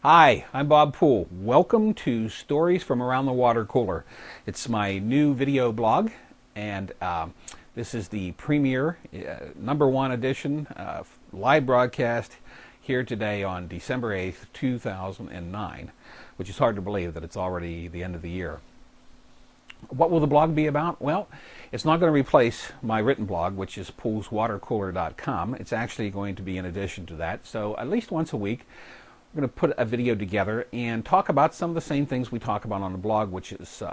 Hi, I'm Bob Poole. Welcome to Stories from Around the Water Cooler. It's my new video blog, and this is the premiere #1 edition live broadcast here today on December 8th, 2009, which is hard to believe that it's already the end of the year. What will the blog be about? Well, it's not going to replace my written blog, which is poolswatercooler.com. It's actually going to be in addition to that. So at least once a week, we're going to put a video together and talk about some of the same things we talk about on the blog, which is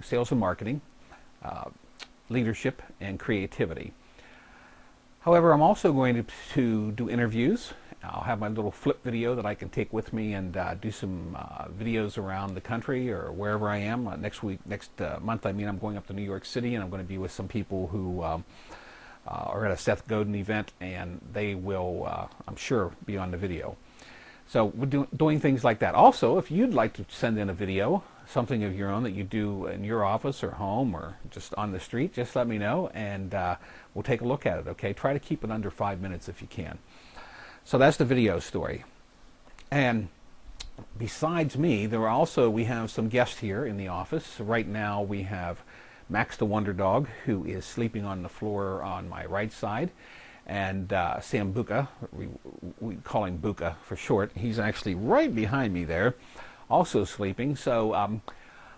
sales and marketing, leadership, and creativity. However, I'm also going to do interviews. I'll have my little flip video that I can take with me and do some videos around the country or wherever I am. Next month, I'm going up to New York City, and I'm going to be with some people who are at a Seth Godin event, and they will, I'm sure, be on the video. So we're doing things like that. Also, if you'd like to send in a video, something of your own that you do in your office or home or just on the street, just let me know, and we'll take a look at it, okay? Try to keep it under 5 minutes if you can. So that's the video story. And besides me, we have some guests here in the office. Right now we have Max the Wonder Dog, who is sleeping on the floor on my right side, and Sam Buka, we call him Buka for short. He's actually right behind me there, also sleeping. So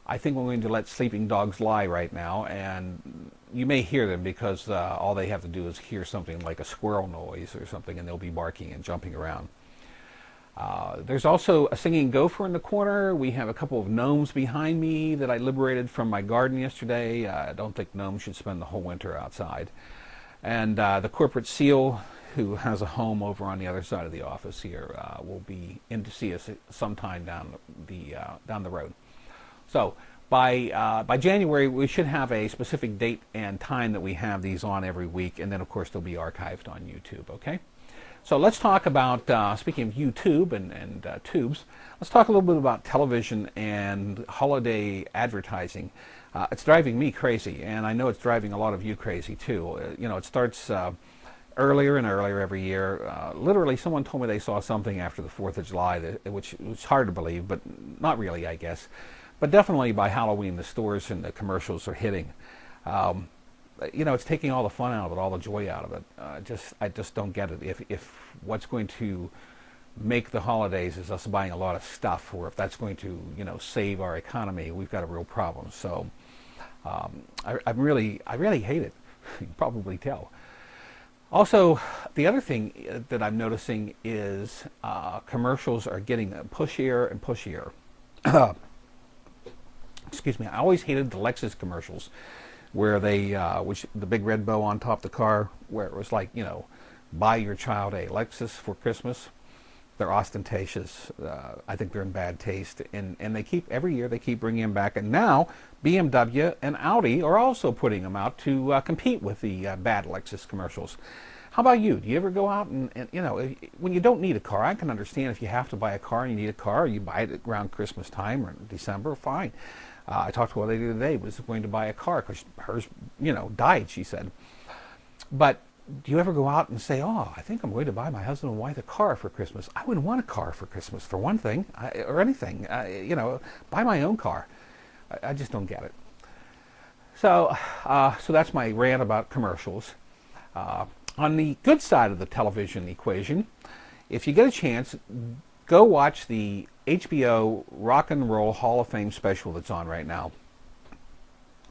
I think we're going to let sleeping dogs lie right now, and you may hear them because all they have to do is hear something like a squirrel noise or something, and they'll be barking and jumping around. There's also a singing gopher in the corner. We have a couple of gnomes behind me that I liberated from my garden yesterday. I don't think gnomes should spend the whole winter outside. And the corporate seal, who has a home over on the other side of the office here, will be in to see us sometime down the road. So by January, we should have a specific date and time that we have these on every week, and then of course they'll be archived on YouTube. Okay. So let's talk about, speaking of YouTube and tubes, let's talk a little bit about television and holiday advertising. It's driving me crazy, and I know it's driving a lot of you crazy too. It starts earlier and earlier every year. Literally, someone told me they saw something after the 4th of July, which was hard to believe, but not really, I guess. But definitely by Halloween, the stores and the commercials are hitting. It's taking all the fun out of it, all the joy out of it. I just don't get it. If what's going to make the holidays is us buying a lot of stuff, or if that's going to, save our economy, we've got a real problem. So I really hate it. You can probably tell. Also, the other thing that I'm noticing is commercials are getting pushier and pushier. Excuse me. I always hated the Lexus commercials, where they, the big red bow on top of the car, where it was like, buy your child a Lexus for Christmas. They're ostentatious. I think they're in bad taste, and every year they keep bringing them back. And now BMW and Audi are also putting them out to compete with the bad Lexus commercials. How about you? Do you ever go out and when you don't need a car? I can understand if you have to buy a car and you need a car, you buy it around Christmas time or December. Fine. I talked to a lady today who was going to buy a car because hers, died. She said, but do you ever go out and say, oh, I think I'm going to buy my husband and wife a car for Christmas? I wouldn't want a car for Christmas, for one thing, or anything. Buy my own car. I just don't get it. So that's my rant about commercials. On the good side of the television equation, if you get a chance, go watch the HBO Rock and Roll Hall of Fame special that's on right now.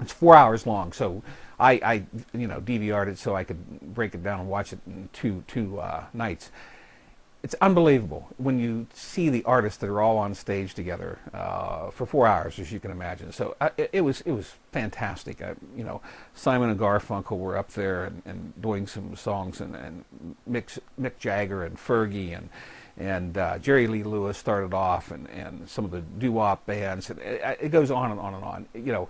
It's 4 hours long, so I DVR'd it so I could break it down and watch it in two nights. It's unbelievable when you see the artists that are all on stage together for 4 hours, as you can imagine. So it was fantastic. Simon and Garfunkel were up there and doing some songs, and Mick Jagger and Fergie and Jerry Lee Lewis started off, and some of the doo-wop bands. It goes on and on and on.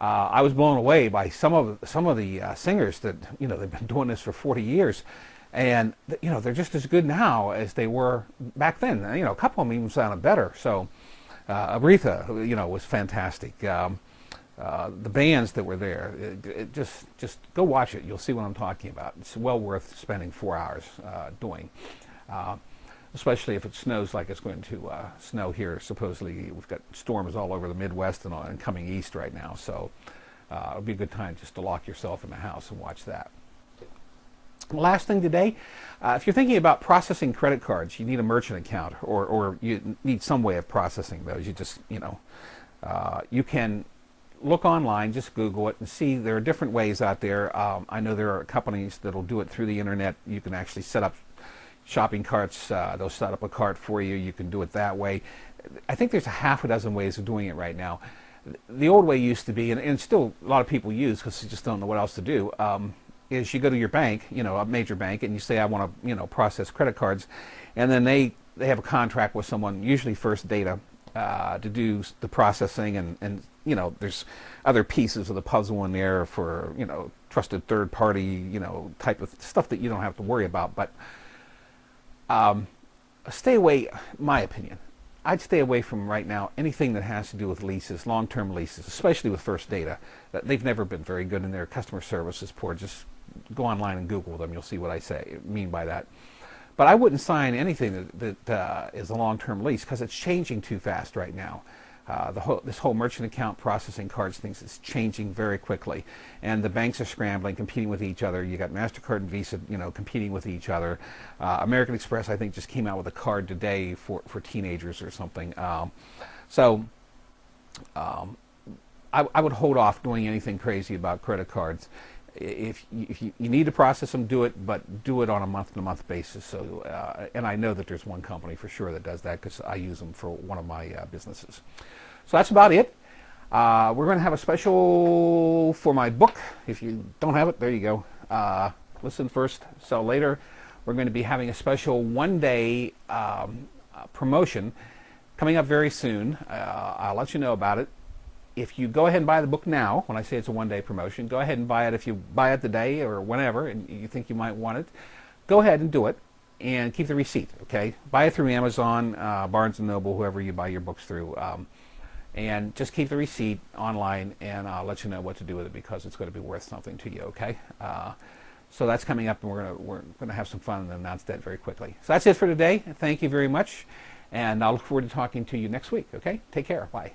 I was blown away by some of the singers that they've been doing this for 40 years, and they're just as good now as they were back then. A couple of them even sounded better. So Aretha, was fantastic. The bands that were there, just go watch it. You'll see what I'm talking about. It's well worth spending 4 hours doing. especially if it snows like it's going to snow here. Supposedly, we've got storms all over the Midwest and coming east right now, so it'll be a good time just to lock yourself in the house and watch that. Last thing today, if you're thinking about processing credit cards, you need a merchant account, or you need some way of processing those. You just, you can look online, just Google it and see there are different ways out there. I know there are companies that'll do it through the internet. You can actually set up shopping carts. They'll set up a cart for you. You can do it that way. I think there's a half a dozen ways of doing it right now. The old way used to be, and still a lot of people use because they just don't know what else to do, is you go to your bank, a major bank, and you say, I want to, process credit cards, and then they have a contract with someone, usually First Data, to do the processing, and there's other pieces of the puzzle in there for, trusted third party, type of stuff that you don't have to worry about. But stay away, my opinion. I'd stay away from right now anything that has to do with leases, long-term leases, especially with First Data. They've never been very good in their customer service is poor. Just go online and Google them. You'll see what I mean by that. But I wouldn't sign anything that is a long-term lease because it's changing too fast right now. This whole merchant account processing cards things is changing very quickly, and the banks are scrambling, competing with each other. You got MasterCard and Visa, competing with each other. American Express, I think, just came out with a card today for teenagers or something. I would hold off doing anything crazy about credit cards. If you need to process them, do it, but do it on a month-to-month basis. So, and I know that there's one company for sure that does that because I use them for one of my businesses. So that's about it. We're going to have a special for my book. If you don't have it, there you go. Listen first, sell later. We're going to be having a special one-day promotion coming up very soon. I'll let you know about it. If you go ahead and buy the book now, when I say it's a one-day promotion, go ahead and buy it. If you buy it today or whenever and you think you might want it, go ahead and do it and keep the receipt, okay? Buy it through Amazon, Barnes & Noble, whoever you buy your books through, and just keep the receipt online, and I'll let you know what to do with it because it's going to be worth something to you, okay? So that's coming up, and we're gonna have some fun and announce that very quickly. So that's it for today. Thank you very much, and I'll look forward to talking to you next week, okay? Take care. Bye.